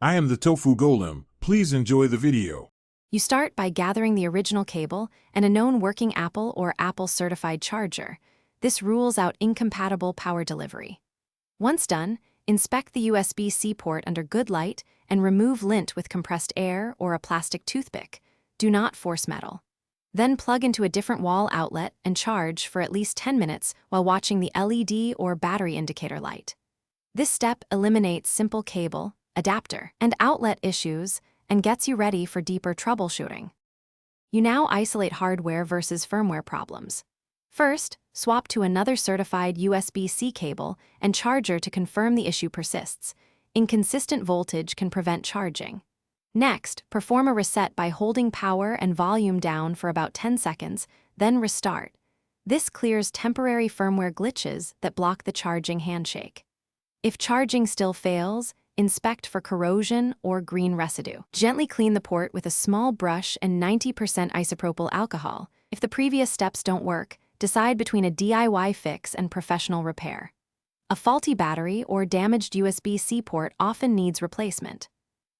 I am the Tofu Golem. Please enjoy the video. You start by gathering the original cable and a known working Apple or Apple-certified charger. This rules out incompatible power delivery. Once done, inspect the USB-C port under good light and remove lint with compressed air or a plastic toothpick. Do not force metal. Then plug into a different wall outlet and charge for at least 10 minutes while watching the LED or battery indicator light. This step eliminates simple cable, adapter, and outlet issues and gets you ready for deeper troubleshooting. You now isolate hardware versus firmware problems. First, swap to another certified USB-C cable and charger to confirm the issue persists. Inconsistent voltage can prevent charging. Next, perform a reset by holding power and volume down for about 10 seconds, then restart. This clears temporary firmware glitches that block the charging handshake. If charging still fails, inspect for corrosion or green residue. Gently clean the port with a small brush and 90% isopropyl alcohol. If the previous steps don't work, decide between a DIY fix and professional repair. A faulty battery or damaged USB-C port often needs replacement.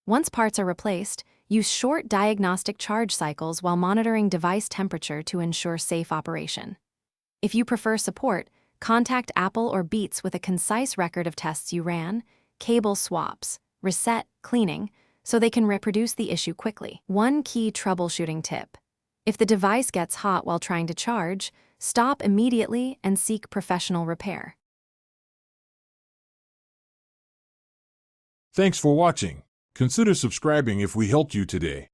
Once parts are replaced, use short diagnostic charge cycles while monitoring device temperature to ensure safe operation. If you prefer support, contact Apple or Beats with a concise record of tests you ran, cable swaps, reset, cleaning, so they can reproduce the issue quickly. One key troubleshooting tip: if the device gets hot while trying to charge, stop immediately and seek professional repair. Thanks for watching. Consider subscribing if we helped you today.